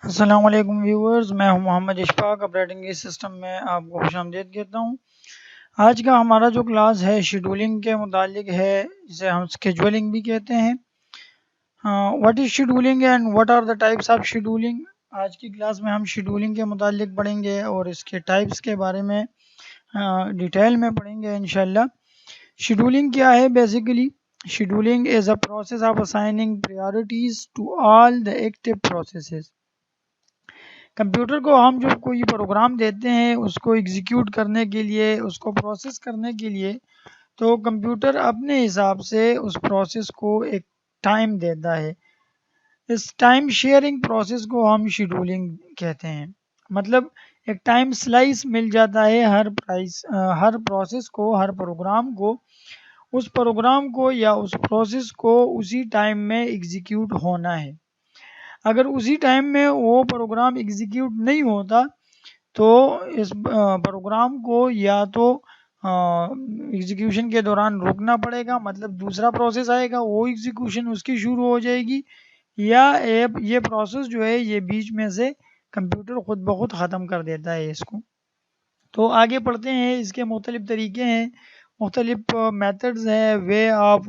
अस्सलाम वालेकुम व्यूअर्स, मैं हूं मोहम्मद इशफाक। ऑपरेटिंग सिस्टम में आपको खुशामदीद कहता हूं। आज का हमारा जो क्लास है शेड्यूलिंग के मुतालिक है, जिसे हम स्केजुअलिंग भी कहते हैं। What is scheduling and what are the types of scheduling. आज की क्लास में हम शेड्यूलिंग के मुतालिक पढ़ेंगे और इसके टाइप्स के बारे में डिटेल में पढ़ेंगे इंशाल्लाह। शेड्यूलिंग क्या है? Basically scheduling is a process of assigning priorities to all the active processes. Computer को हम जो कोई प्रोग्राम देते हैं उसको एग्जीक्यूट करने के लिए, उसको प्रोसेस करने के लिए, तो कंप्यूटर अपने हिसाब से उस प्रोसेस को एक टाइम देता है। इस टाइम शेयरिंग प्रोसेस को हम शेड्यूलिंग कहते हैं। मतलब एक टाइम स्लाइस मिल जाता है हर प्रोसेस को, हर प्रोग्राम को। उस प्रोग्राम को या उस प्रोसेस को उसी टाइम में एग्जीक्यूट होना है। अगर उसी टाइम में वो प्रोग्राम एग्जीक्यूट नहीं होता तो इस प्रोग्राम को या तो एग्जीक्यूशन के दौरान रोकना पड़ेगा, मतलब दूसरा प्रोसेस आएगा, वो एग्जीक्यूशन उसकी शुरू हो जाएगी, या ये प्रोसेस जो है ये बीच में से कंप्यूटर खुद ब खुद ख़त्म कर देता है इसको। तो आगे पढ़ते हैं। इसके मुख्तलिफ तरीके हैं, मुख्तलिफ मेथड्स हैं, वे ऑफ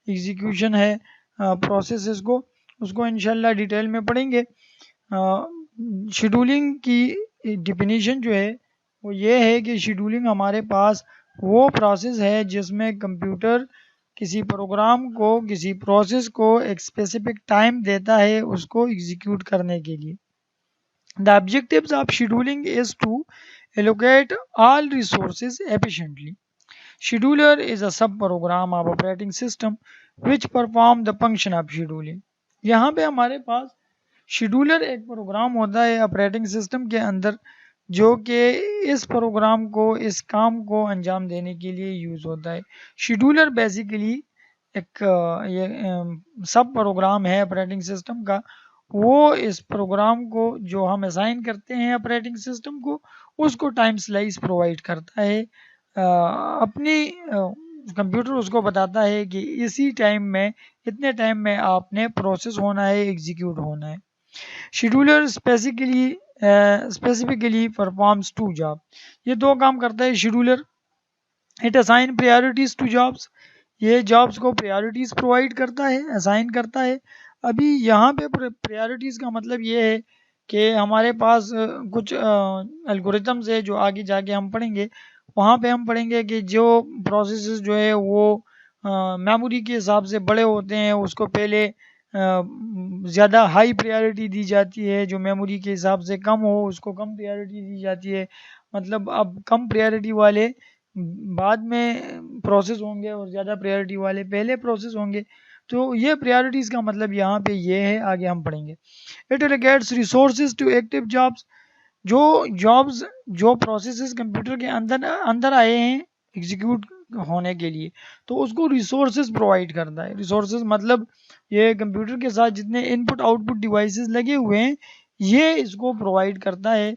एग्जीक्यूशन है प्रोसेसेस को, उसको इंशाल्लाह डिटेल में पढ़ेंगे। शेड्यूलिंग की डिफिनीशन जो है वो ये है कि शेड्यूलिंग हमारे पास वो प्रोसेस है जिसमें कंप्यूटर किसी प्रोग्राम को, किसी प्रोसेस को एक स्पेसिफिक टाइम देता है उसको एग्जीक्यूट करने के लिए। The objectives of scheduling is to allocate all resources efficiently. Scheduler is a sub-program of operating system which perform the function of scheduling. यहाँ पे हमारे पास शेड्यूलर एक प्रोग्राम होता है ऑपरेटिंग सिस्टम के अंदर, जो कि इस प्रोग्राम को, इस काम को अंजाम देने के लिए यूज़ होता है। शेड्यूलर बेसिकली एक ये सब प्रोग्राम है ऑपरेटिंग सिस्टम का। वो इस प्रोग्राम को जो हम असाइन करते हैं ऑपरेटिंग सिस्टम को, उसको टाइम स्लाइस प्रोवाइड करता है। अपनी कंप्यूटर उसको बताता है कि इसी टाइम में, इतने टाइम में आपने प्रोसेस होना है, एग्जीक्यूट होना है। Scheduler specifically performs two job. ये दो काम करता है scheduler. It assign priorities to jobs. ये जॉब्स को प्रायोरिटीज प्रोवाइड करता है, असाइन करता है। अभी यहाँ पे प्रायोरिटीज का मतलब ये है कि हमारे पास कुछ एल्गोरिथम्स है जो आगे जाके हम पढ़ेंगे। वहाँ पे हम पढ़ेंगे कि जो प्रोसेसेस जो है वो मेमोरी के हिसाब से बड़े होते हैं, उसको पहले ज़्यादा हाई प्रायोरिटी दी जाती है। जो मेमोरी के हिसाब से कम हो उसको कम प्रायोरिटी दी जाती है। मतलब अब कम प्रायोरिटी वाले बाद में प्रोसेस होंगे और ज़्यादा प्रायोरिटी वाले पहले प्रोसेस होंगे। तो ये प्रायोरिटीज़ का मतलब यहाँ पे ये है, आगे हम पढ़ेंगे। It allocates resources to active jobs. जो जॉब्स, जो प्रोसेसेस कंप्यूटर के अंदर अंदर आए हैं एग्जीक्यूट होने के लिए, तो उसको रिसोर्सेज प्रोवाइड करता है। रिसोर्सेज मतलब ये कंप्यूटर के साथ जितने इनपुट आउटपुट डिवाइसेस लगे हुए हैं, ये इसको प्रोवाइड करता है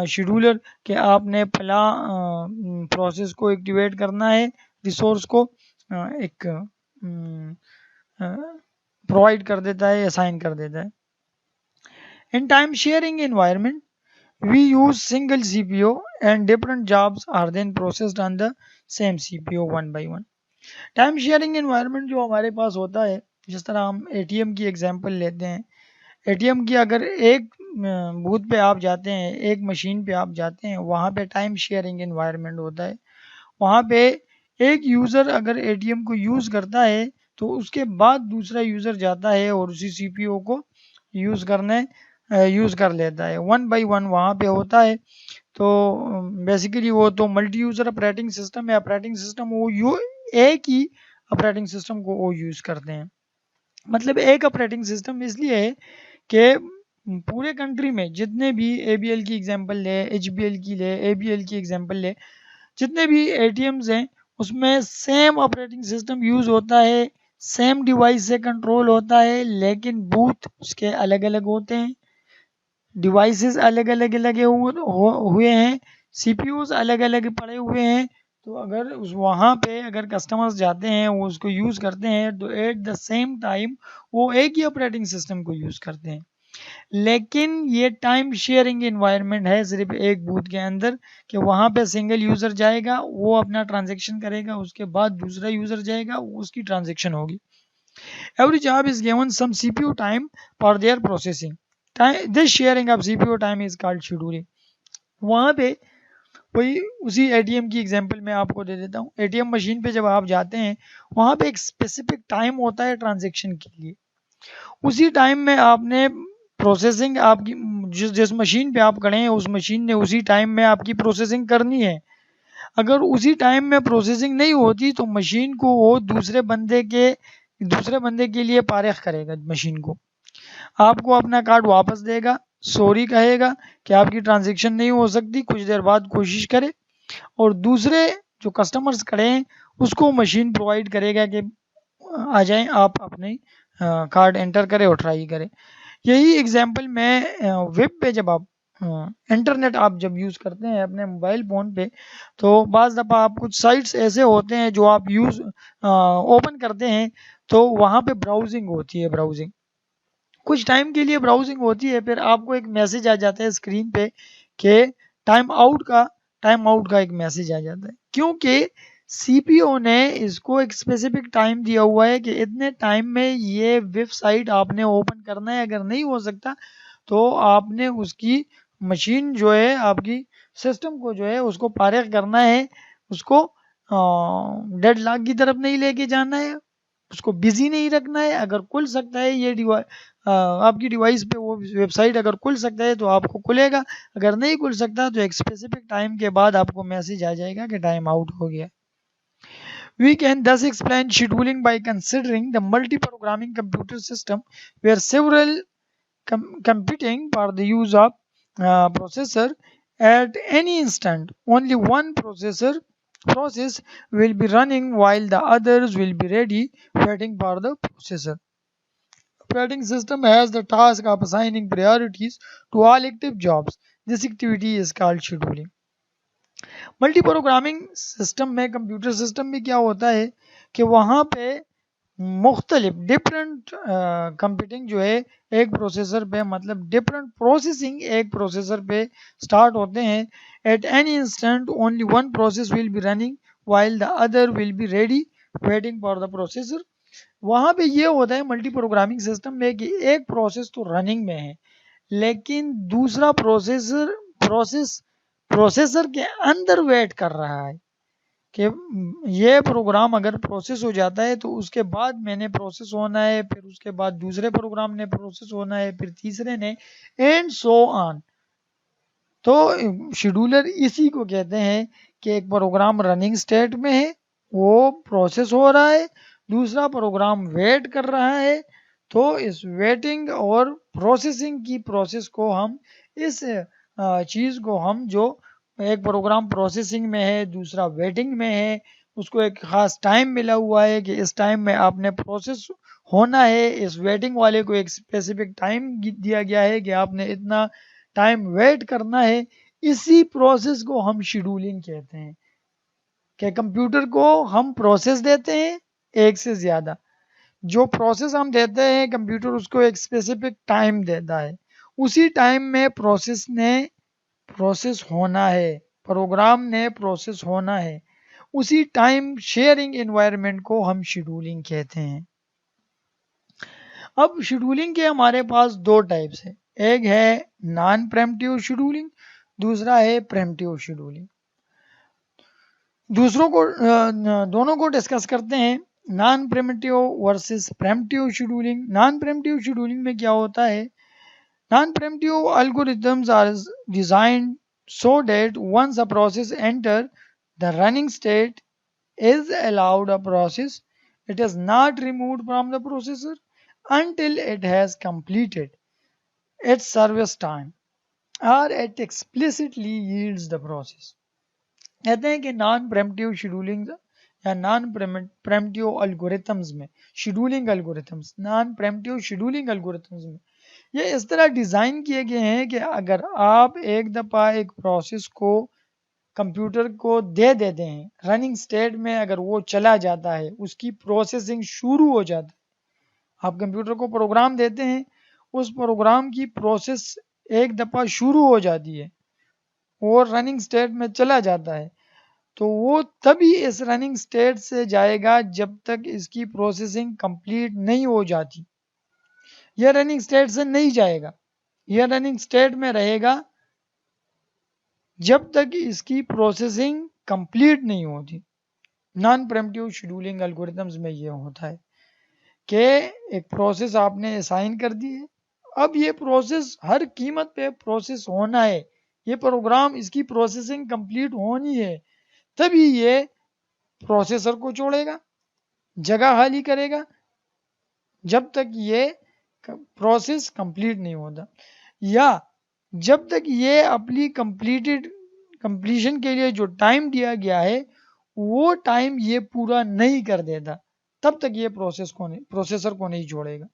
शेड्यूलर, कि आपने फला प्रोसेस को एक्टिवेट करना है। रिसोर्स को एक प्रोवाइड कर देता है, असाइन कर देता है। In time sharing environment we use single CPU and different jobs are then processed on the same CPU one by one. Time sharing environment जो हमारे पास होता है, जिस तरह हम एटीएम की एग्जांपल लेते हैं। एटीएम की अगर एक बूथ पे आप जाते हैं, एक मशीन पे आप जाते हैं, वहाँ पे टाइम शेयरिंग एनवायरनमेंट होता है। वहाँ पे एक यूज़र अगर एटीएम को यूज़ करता है तो उसके बाद दूसरा यूज़र जाता है और उसी सीपीयू को यूज़ कर लेता है। वन बाय वन वहाँ पे होता है। तो बेसिकली वो तो मल्टी यूज़र ऑपरेटिंग सिस्टम है। ऑपरेटिंग सिस्टम वो एक ही ऑपरेटिंग सिस्टम को वो यूज़ करते हैं। मतलब एक ऑपरेटिंग सिस्टम इसलिए है कि पूरे कंट्री में जितने भी एबीएल की एग्जांपल ले, एचबीएल की ले, एबीएल की एग्जांपल ले, जितने भी एटीएम्स हैं उसमें सेम ऑपरेटिंग सिस्टम यूज़ होता है, सेम डिवाइस से कंट्रोल होता है, लेकिन बूथ उसके अलग अलग होते हैं, डिवाइसेस अलग अलग लगे हुए हैं, सीपीयूज अलग अलग पड़े हुए हैं। तो अगर उस वहाँ पे अगर कस्टमर्स जाते हैं, वो उसको यूज़ करते हैं, तो एट द सेम टाइम वो एक ही ऑपरेटिंग सिस्टम को यूज़ करते हैं। लेकिन ये टाइम शेयरिंग इन्वायरमेंट है सिर्फ एक बूथ के अंदर, कि वहाँ पे सिंगल यूज़र जाएगा, वो अपना ट्रांजेक्शन करेगा, उसके बाद दूसरा यूज़र जाएगा, उसकी ट्रांजेक्शन होगी। Every job is given some CPU time for their processing. This sharing of CPU time is called scheduling. वहाँ पे वही उसी एटीएम की एग्जांपल मैं आपको दे देता हूँ। एटीएम मशीन पे जब आप जाते हैं, वहाँ पे एक स्पेसिफिक टाइम होता है ट्रांजेक्शन के लिए। उसी टाइम में आपने प्रोसेसिंग आपकी जिस मशीन पे आप खड़े हैं, उस मशीन ने उसी टाइम में आपकी प्रोसेसिंग करनी है। अगर उसी टाइम में प्रोसेसिंग नहीं होती तो मशीन को वो दूसरे बंदे के लिए पारिख करेगा मशीन को, आपको अपना कार्ड वापस देगा, सॉरी कहेगा कि आपकी ट्रांजेक्शन नहीं हो सकती, कुछ देर बाद कोशिश करे, और दूसरे जो कस्टमर्स खड़े हैं उसको मशीन प्रोवाइड करेगा कि आ जाएं, आप अपने कार्ड एंटर करें और ट्राई करें। यही एग्जांपल मैं वेब पे जब आप इंटरनेट आप जब यूज़ करते हैं अपने मोबाइल फ़ोन पे, तो बाज़ दफ़ा आप कुछ साइट्स ऐसे होते हैं जो आप ओपन करते हैं, तो वहाँ पे ब्राउजिंग होती है। ब्राउजिंग कुछ टाइम के लिए ब्राउजिंग होती है, फिर आपको एक मैसेज आ जाता है स्क्रीन पे कि टाइम आउट का एक मैसेज आ जाता है, क्योंकि सीपीओ ने इसको एक स्पेसिफिक टाइम दिया हुआ है कि इतने टाइम में ये वेबसाइट आपने ओपन करना है। अगर नहीं हो सकता तो आपने उसकी मशीन जो है, आपकी सिस्टम को जो है उसको पारिख करना है, उसको डेड लॉक की तरफ नहीं लेके जाना है, उसको बिजी नहीं रखना है। अगर खुल सकता है ये आपकी डिवाइस पे वो वेबसाइट अगर खुल सकता है तो आपको खुलेगा, अगर नहीं खुल सकता तो एक स्पेसिफिक टाइम के बाद आपको मैसेज आ जाएगा कि टाइम आउट हो गया। We can thus explain scheduling by considering the multi-programming computer system where several competing for the use of processor at any instant. Only one process will be running while the others will be ready waiting for the processor. Operating system has the task of assigning priorities to all active jobs. This activity is called scheduling. Multi programming system में, computer system में क्या होता है कि वहाँ पे मुख्तलिफ different computing जो है एक प्रोसेसर पे, मतलब डिफरेंट प्रोसेसिंग एक प्रोसेसर पे स्टार्ट होते हैं। At any instant only one process will be running while the other will be ready waiting for the processor. वहाँ पे ये होता है मल्टी प्रोग्रामिंग सिस्टम में कि एक प्रोसेस तो रनिंग में है, लेकिन दूसरा प्रोसेसर के अंदर वेट कर रहा है कि ये प्रोग्राम अगर प्रोसेस हो जाता है तो उसके बाद मैंने प्रोसेस होना है, फिर उसके बाद दूसरे प्रोग्राम ने प्रोसेस होना है, फिर तीसरे ने, एंड सो ऑन। तो शेड्यूलर इसी को कहते हैं कि एक प्रोग्राम रनिंग स्टेट में है, वो प्रोसेस हो रहा है, दूसरा प्रोग्राम वेट कर रहा है। तो इस वेटिंग और प्रोसेसिंग की प्रोसेस को हम, इस चीज़ को हम, जो एक प्रोग्राम प्रोसेसिंग में है दूसरा वेटिंग में है, उसको एक ख़ास टाइम मिला हुआ है कि इस टाइम में आपने प्रोसेस होना है, इस वेटिंग वाले को एक स्पेसिफिक टाइम दिया गया है कि आपने इतना टाइम वेट करना है। इसी प्रोसेस को हम शेड्यूलिंग कहते हैं कि कंप्यूटर को हम प्रोसेस देते हैं एक से ज़्यादा, जो प्रोसेस हम देते हैं कंप्यूटर उसको एक स्पेसिफिक टाइम देता है, उसी टाइम में प्रोसेस ने प्रोसेस होना है, प्रोग्राम ने प्रोसेस होना है। उसी टाइम शेयरिंग एनवायरनमेंट को हम शेड्यूलिंग कहते हैं। अब शेड्यूलिंग के हमारे पास दो टाइप्स हैं, एक है नॉन प्रेम्प्टिव शेड्यूलिंग, दूसरा है प्रेम्प्टिव शेड्यूलिंग। दोनों को डिस्कस करते हैं, non preemptive versus preemptive scheduling. Non preemptive scheduling में क्या होता है, non preemptive algorithms are designed so that once a process enter the running state is allowed a process, it is not removed from the processor until it has completed its service time or it explicitly yields the process। कहते हैं कि non preemptive scheduling या non preemptive algorithms में, scheduling algorithms, non preemptive scheduling algorithms में ये इस तरह design किए गए हैं कि अगर आप एक दफ़ा एक प्रोसेस को कंप्यूटर को दे देते हैं रनिंग स्टेट में, अगर वो चला जाता है, उसकी प्रोसेसिंग शुरू हो जाता है, आप कंप्यूटर को प्रोग्राम देते हैं, उस प्रोग्राम की प्रोसेस एक दफ़ा शुरू हो जाती है और रनिंग स्टेट में चला जाता है, तो वो तभी इस रनिंग स्टेट से जाएगा जब तक इसकी प्रोसेसिंग कंप्लीट नहीं हो जाती। यह रनिंग स्टेट से नहीं जाएगा, यह रनिंग स्टेट में रहेगा जब तक इसकी प्रोसेसिंग कंप्लीट नहीं होती। नॉन प्रीएम्प्टिव शेड्यूलिंग एल्गोरिथम्स में ये होता है कि एक प्रोसेस आपने असाइन कर दी है, अब ये प्रोसेस हर कीमत पे प्रोसेस होना है, ये प्रोग्राम इसकी प्रोसेसिंग कंप्लीट होनी है, तभी ये प्रोसेसर को छोड़ेगा, जगह खाली करेगा जब तक ये प्रोसेस कंप्लीट नहीं होता, या जब तक ये अपनी कंप्लीशन के लिए जो टाइम दिया गया है वो टाइम ये पूरा नहीं कर देता, तब तक ये प्रोसेसर को नहीं छोड़ेगा।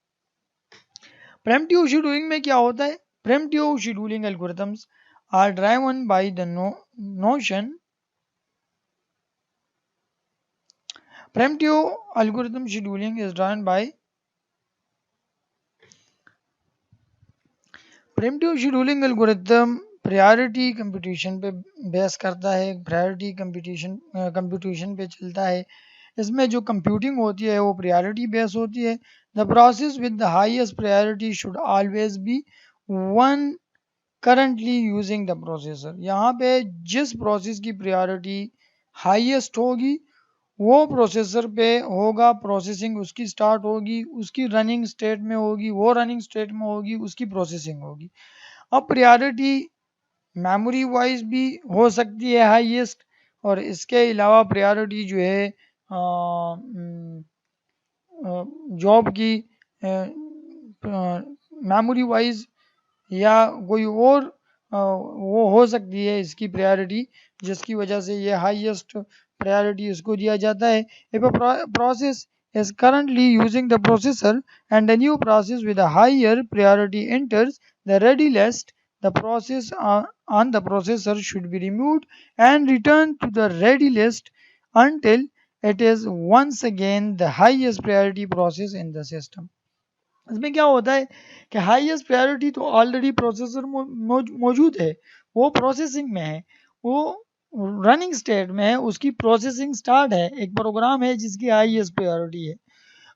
प्रीएम्प्टिव शेड्यूलिंग में क्या होता है? Preemptive scheduling algorithms are driven by the notion Preemptive algorithm scheduling is driven by preemptive scheduling algorithm priority computation पे बेस करता है, प्रायोरिटी कंप्यूटेशन पे चलता है। इसमें जो कंप्यूटिंग होती है वो प्रायोरिटी बेस होती है। The process with the highest priority should always be one currently using the processor. यहाँ पे जिस प्रोसेस की प्रायोरिटी हाईएस्ट होगी वो प्रोसेसर पे होगा, प्रोसेसिंग उसकी स्टार्ट होगी, उसकी रनिंग स्टेट में होगी, वो रनिंग स्टेट में होगी, उसकी प्रोसेसिंग होगी। अब प्रायोरिटी मेमोरी वाइज भी हो सकती है हाईएस्ट, और इसके अलावा प्रायोरिटी जो है जॉब की मेमोरी वाइज या कोई और वो हो सकती है इसकी प्रायोरिटी, जिसकी वजह से ये हाईएस्ट प्रायोरिटी इसको दिया जाता है। If a process is currently using the processor and a new process with a higher priority enters the ready list, the process on the processor should be removed and returned to the ready list until it is once again the highest priority process in the system. इसमें क्या होता है कि highest priority तो already processor मौजूद है, वो processing में है, वो रनिंग स्टेट में है, उसकी प्रोसेसिंग स्टार्ट है, एक प्रोग्राम है जिसकी हाईएस्ट प्रायोरिटी है।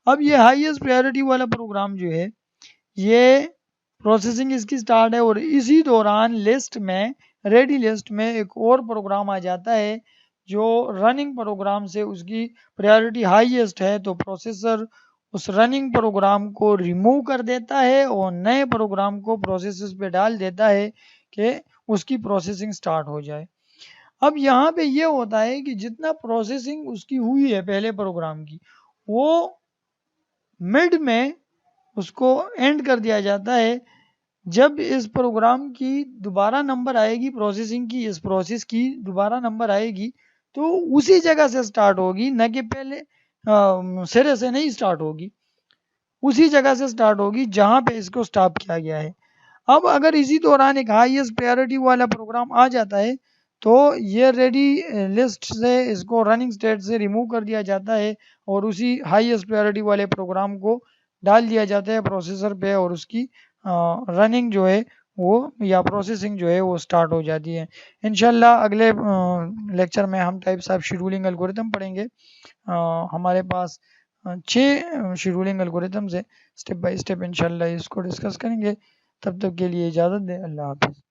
अब ये हाईएस्ट प्रायोरिटी वाला प्रोग्राम जो है ये प्रोसेसिंग इसकी स्टार्ट है, और इसी दौरान लिस्ट में रेडी लिस्ट में एक और प्रोग्राम आ जाता है जो रनिंग प्रोग्राम से उसकी प्रायोरिटी हाईएस्ट है, तो प्रोसेसर उस रनिंग प्रोग्राम को रिमूव कर देता है और नए प्रोग्राम को प्रोसेसर पे डाल देता है कि उसकी प्रोसेसिंग स्टार्ट हो जाए। अब यहाँ पे ये होता है कि जितना प्रोसेसिंग उसकी हुई है पहले प्रोग्राम की, वो मिड में उसको एंड कर दिया जाता है। जब इस प्रोग्राम की दोबारा नंबर आएगी, प्रोसेसिंग की इस प्रोसेस की दोबारा नंबर आएगी, तो उसी जगह से स्टार्ट होगी, न कि पहले सिरे से नहीं स्टार्ट होगी, उसी जगह से स्टार्ट होगी जहाँ पे इसको स्टॉप किया गया है। अब अगर इसी दौरान एक हाईएस्ट प्रायोरिटी वाला प्रोग्राम आ जाता है तो ये रेडी लिस्ट से इसको रनिंग स्टेट से रिमूव कर दिया जाता है और उसी हाईएस्ट प्रायोरिटी वाले प्रोग्राम को डाल दिया जाता है प्रोसेसर पे, और उसकी रनिंग जो है वो या प्रोसेसिंग जो है वो स्टार्ट हो जाती है। इंशाल्लाह अगले लेक्चर में हम टाइप्स ऑफ शेड्यूलिंग एल्गोरिथम पढ़ेंगे। हमारे पास 6 शेड्यूलिंग एल्गोरिथम्स है, स्टेप बाय स्टेप इंशाल्लाह इसको डिस्कस करेंगे। तब तक के लिए इजाज़त दें, अल्लाह हाफिज़।